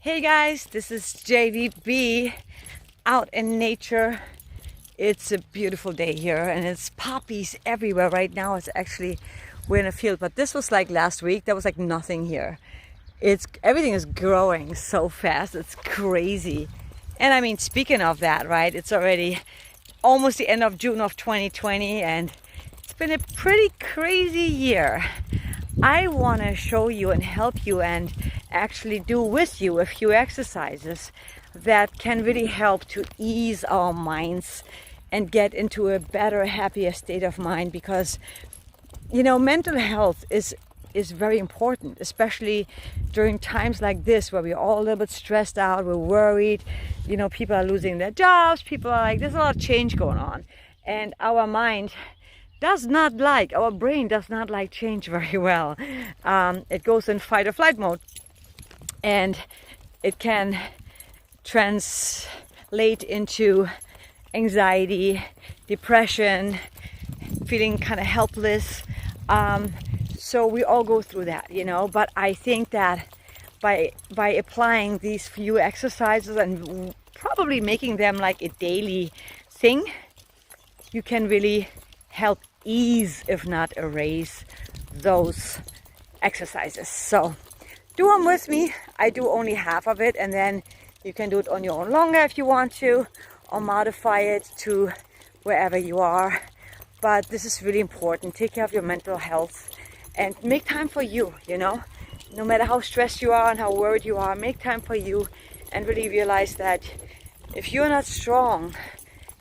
Hey guys, this is JVB out in nature. It's a beautiful day here and it's poppies everywhere. Right now it's actually, we're in a field, but this was like last week. There was like nothing here. Everything is growing so fast. It's crazy. And I mean, speaking of that, right? It's already almost the end of June of 2020 and it's been a pretty crazy year. I want to show you and help you and actually do with you a few exercises that can really help to ease our minds and get into a better, happier state of mind, because mental health is very important, especially during times like this where we're all a little bit stressed out, we're worried, people are losing their jobs, people are like, there's a lot of change going on, and our brain does not like change very well. It goes in fight or flight mode, and it can translate into anxiety, depression, feeling kind of helpless. So we all go through that, but I think that by applying these few exercises and probably making them like a daily thing, you can really help ease, if not erase, those exercises. So do them with me. I do only half of it, and then you can do it on your own longer if you want to, or modify it to wherever you are. But this is really important. Take care of your mental health and make time for you, no matter how stressed you are and how worried you are, make time for you and really realize that if you're not strong,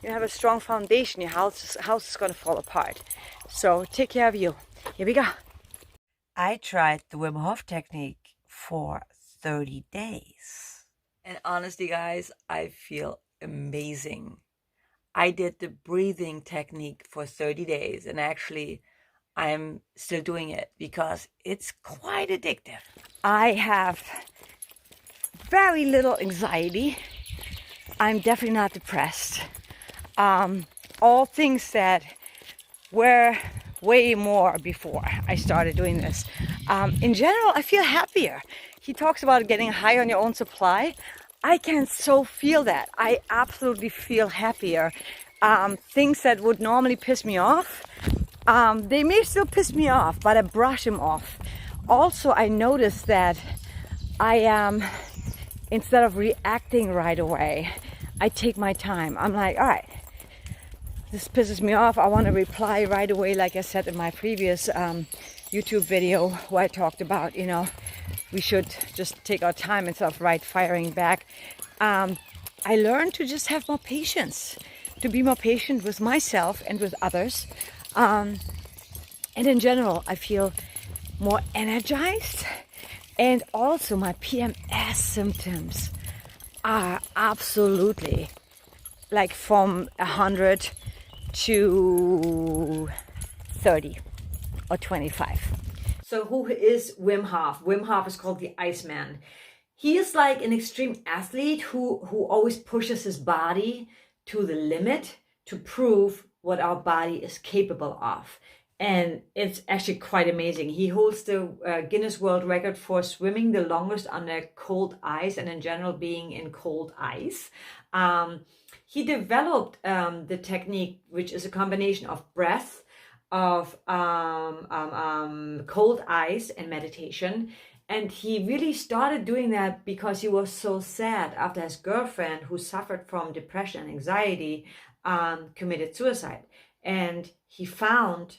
you have a strong foundation, your house is going to fall apart. So take care of you. Here we go. I tried the Wim Hof technique for 30 days. And honestly, guys, I feel amazing. I did the breathing technique for 30 days, and actually I'm still doing it because it's quite addictive. I have very little anxiety. I'm definitely not depressed. All things that were way more before I started doing this. In general, I feel happier. He talks about getting high on your own supply. I can so feel that. I absolutely feel happier. Things that would normally piss me off, they may still piss me off, but I brush them off. Also, I noticed that I am, instead of reacting right away, I take my time. I'm like, all right, this pisses me off. I want to reply right away, like I said in my previous YouTube video where I talked about, we should just take our time instead of firing back. I learned to just have more patience, to be more patient with myself and with others. And in general, I feel more energized. And also my PMS symptoms are absolutely like from 100 to 30 or 25. So who is Wim Hof? Wim Hof is called the Iceman. He is like an extreme athlete who always pushes his body to the limit to prove what our body is capable of. And it's actually quite amazing. He holds the Guinness World Record for swimming the longest under cold ice, and in general being in cold ice. He developed the technique, which is a combination of breath, of cold ice and meditation. And he really started doing that because he was so sad after his girlfriend, who suffered from depression and anxiety, committed suicide. And he found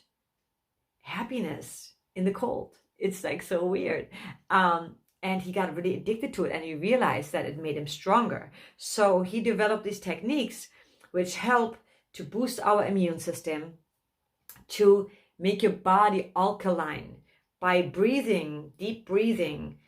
happiness in the cold. It's like so weird. And he got really addicted to it, and he realized that it made him stronger. So he developed these techniques which help to boost our immune system, to make your body alkaline. By breathing, deep breathing,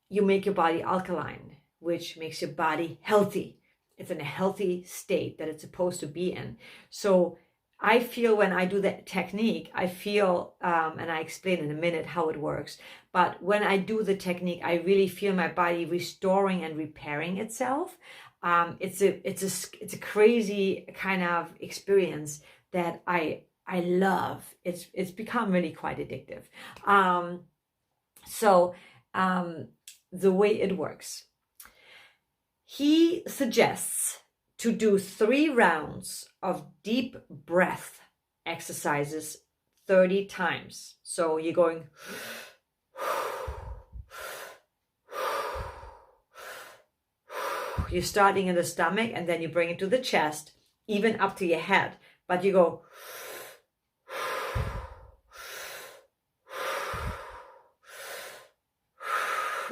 you make your body alkaline, which makes your body healthy. It's in a healthy state that it's supposed to be in. So I feel when I do that technique, I feel, and I explain in a minute how it works, but when I do the technique, I really feel my body restoring and repairing itself. It's a crazy kind of experience that I love. It's become really quite addictive. So the way it works, He suggests to do 3 rounds of deep breath exercises 30 times. So you're going you're starting in the stomach and then you bring it to the chest, even up to your head. But you go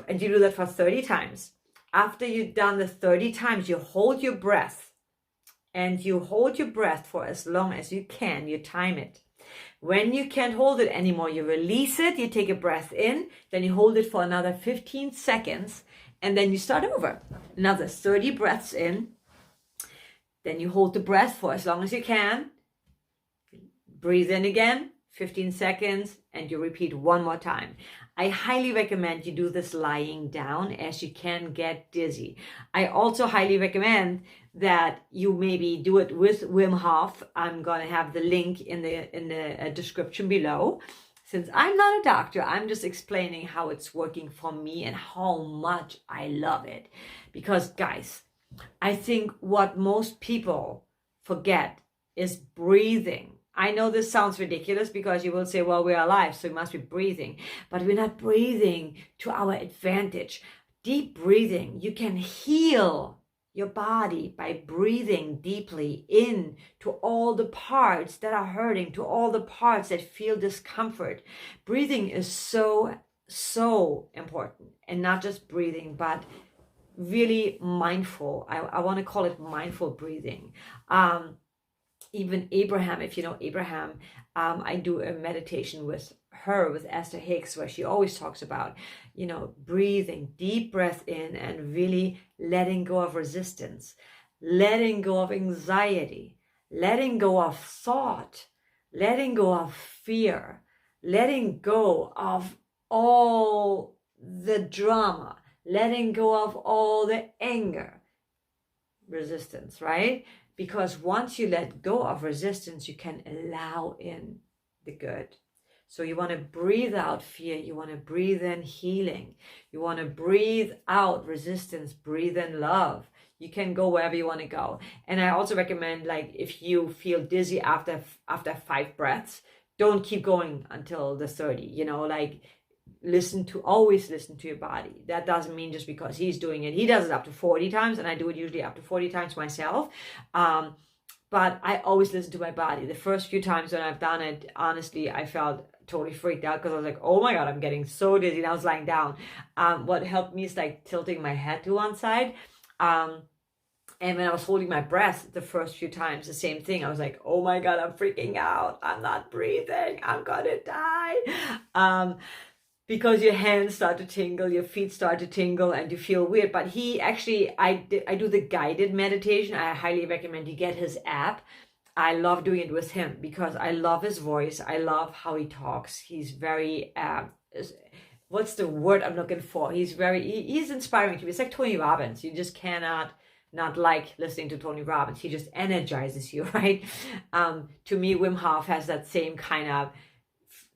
and you do that for 30 times. After you've done the 30 times, you hold your breath, and you hold your breath for as long as you can. You time it. When you can't hold it anymore, you release it, you take a breath in, then you hold it for another 15 seconds, and then you start over. Another 30 breaths in, then you hold the breath for as long as you can, breathe in again, 15 seconds, and you repeat one more time. I highly recommend you do this lying down, as you can get dizzy. I also highly recommend that you maybe do it with Wim Hof. I'm going to have the link in the description below. Since I'm not a doctor, I'm just explaining how it's working for me and how much I love it. Because guys, I think what most people forget is breathing. I know this sounds ridiculous because you will say, well, we're alive, so we must be breathing. But we're not breathing to our advantage. Deep breathing, you can heal your body by breathing deeply in to all the parts that are hurting, to all the parts that feel discomfort. Breathing is so, so important. And not just breathing, but really mindful. I want to call it mindful breathing. Even Abraham, if you know Abraham, I do a meditation with her, with Esther Hicks, where she always talks about, breathing, deep breath in and really letting go of resistance, letting go of anxiety, letting go of thought, letting go of fear, letting go of all the drama, letting go of all the anger, resistance, right? Because once you let go of resistance, you can allow in the good. So you want to breathe out fear. You want to breathe in healing. You want to breathe out resistance, breathe in love. You can go wherever you want to go. And I also recommend, like, if you feel dizzy after 5 breaths, don't keep going until the 30, always listen to your body. That doesn't mean just because he's doing it. He does it up to 40 times, and I do it usually up to 40 times myself. But I always listen to my body. The first few times when I've done it, honestly, I felt totally freaked out because I was like, oh my God, I'm getting so dizzy. And I was lying down. What helped me is like tilting my head to one side. And when I was holding my breath the first few times, the same thing. I was like, oh my God, I'm freaking out. I'm not breathing. I'm gonna die. Because your hands start to tingle, your feet start to tingle, and you feel weird. But I do the guided meditation. I highly recommend you get his app. I love doing it with him because I love his voice. I love how he talks. He's very, what's the word I'm looking for? He's inspiring to me. It's like Tony Robbins. You just cannot not like listening to Tony Robbins. He just energizes you, right? To me, Wim Hof has that same kind of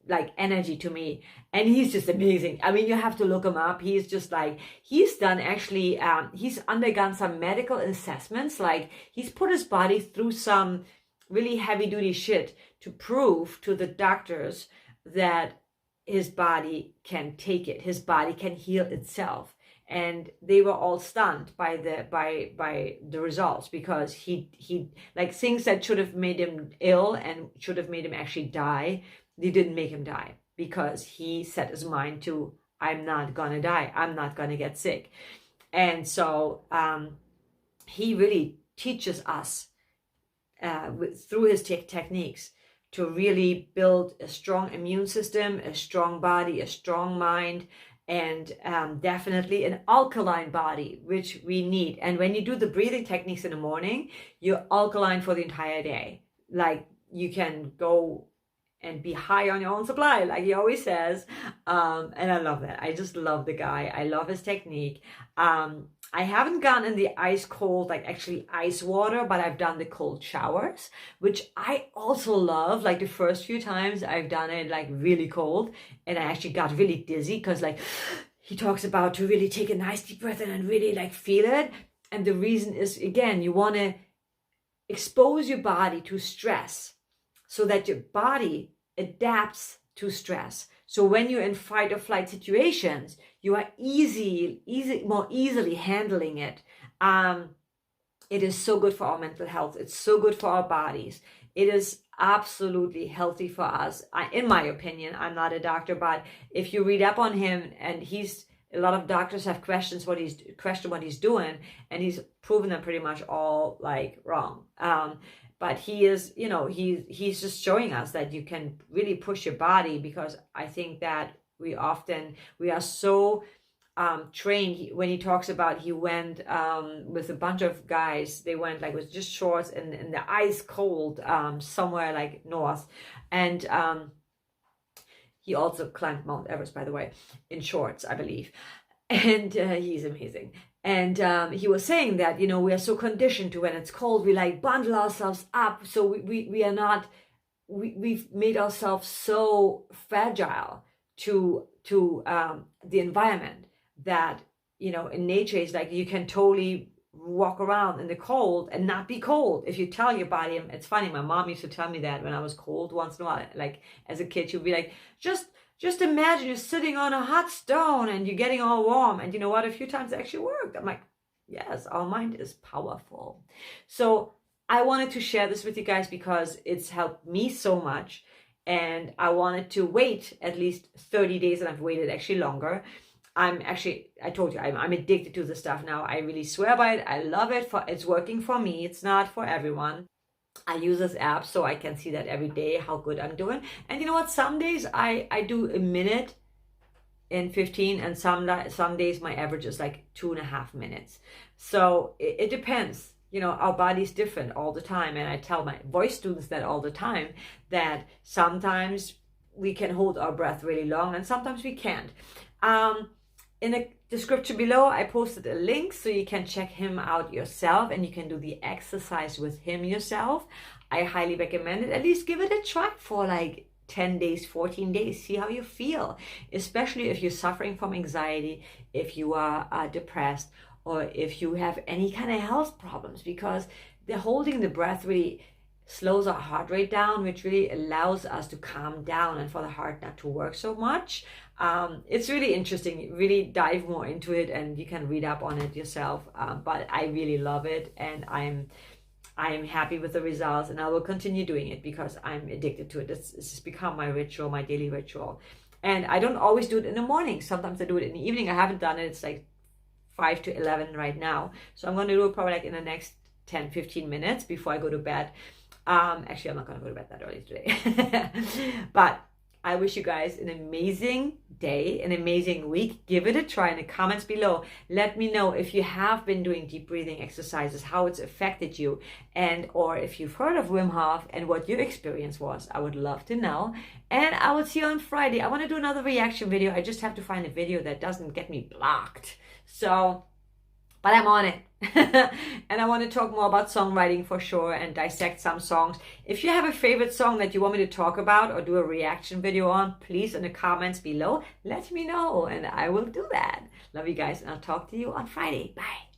like energy to me, and he's just amazing. I mean, you have to look him up. He's just like, he's done actually, he's undergone some medical assessments. Like, he's put his body through some really heavy duty shit to prove to the doctors that his body can take it. His body can heal itself. And they were all stunned by the results, because he like things that should have made him ill and should have made him actually die, they didn't make him die, because he set his mind to, I'm not gonna die, I'm not gonna get sick. And so he really teaches us through his techniques to really build a strong immune system, a strong body, a strong mind, and definitely an alkaline body, which we need. And when you do the breathing techniques in the morning, you're alkaline for the entire day. Like, you can go and be high on your own supply, like he always says. And I love that. I just love the guy. I love his technique. I haven't gone in the ice cold, like actually ice water, but I've done the cold showers, which I also love. Like the first few times I've done it like really cold, and I actually got really dizzy, because like he talks about to really take a nice deep breath in and really like feel it. And the reason is, again, you want to expose your body to stress so that your body adapts to stress. So when you're in fight or flight situations, you are more easily handling it. It is so good for our mental health. It's so good for our bodies. It is absolutely healthy for us. In my opinion, I'm not a doctor, but if you read up on him, and a lot of doctors have questioned what he's doing, and he's proven them pretty much all like wrong. But he is, he's just showing us that you can really push your body, because I think that we are so trained. When he talks about, he went with a bunch of guys, they went like with just shorts in the ice cold somewhere like north, and he also climbed Mount Everest, by the way, in shorts, I believe, and he's amazing. And he was saying that, we are so conditioned to when it's cold, we like bundle ourselves up, so we are not, we've made ourselves so fragile to the environment, that in nature is like you can totally walk around in the cold and not be cold. If you tell your body, it's funny, my mom used to tell me that when I was cold once in a while, like as a kid, she'd be like, just imagine you're sitting on a hot stone and you're getting all warm. And you know what, a few times it actually worked. I'm like, yes, our mind is powerful. So I wanted to share this with you guys because it's helped me so much, and I wanted to wait at least 30 days, and I've waited actually longer. I told you, I'm addicted to the stuff now. I really swear by it. I love it. It's working for me. It's not for everyone. I use this app so I can see that every day how good I'm doing. And you know what? Some days I do a minute in 15, and some days my average is like 2.5 minutes. So it depends. Our body's different all the time. And I tell my voice students that all the time, that sometimes we can hold our breath really long and sometimes we can't. In the description below, I posted a link so you can check him out yourself, and you can do the exercise with him yourself. I highly recommend it. At least give it a try for like 10 days, 14 days. See how you feel, especially if you're suffering from anxiety, if you are depressed, or if you have any kind of health problems, because the holding the breath really slows our heart rate down, which really allows us to calm down and for the heart not to work so much. It's really interesting. Really dive more into it, and you can read up on it yourself. But I really love it, and I'm happy with the results, and I will continue doing it because I'm addicted to it. It's become my ritual, my daily ritual. And I don't always do it in the morning. Sometimes I do it in the evening. I haven't done it. It's like 5 to 11 right now. So I'm going to do it probably like in the next 10, 15 minutes before I go to bed. Actually, I'm not going to go to bed that early today. But I wish you guys an amazing day, an amazing week. Give it a try in the comments below. Let me know if you have been doing deep breathing exercises, how it's affected you, or if you've heard of Wim Hof and what your experience was. I would love to know. And I will see you on Friday. I want to do another reaction video. I just have to find a video that doesn't get me blocked. But I'm on it. And I want to talk more about songwriting for sure, and dissect some songs. If you have a favorite song that you want me to talk about or do a reaction video on, please in the comments below, let me know and I will do that. Love you guys, and I'll talk to you on Friday. Bye.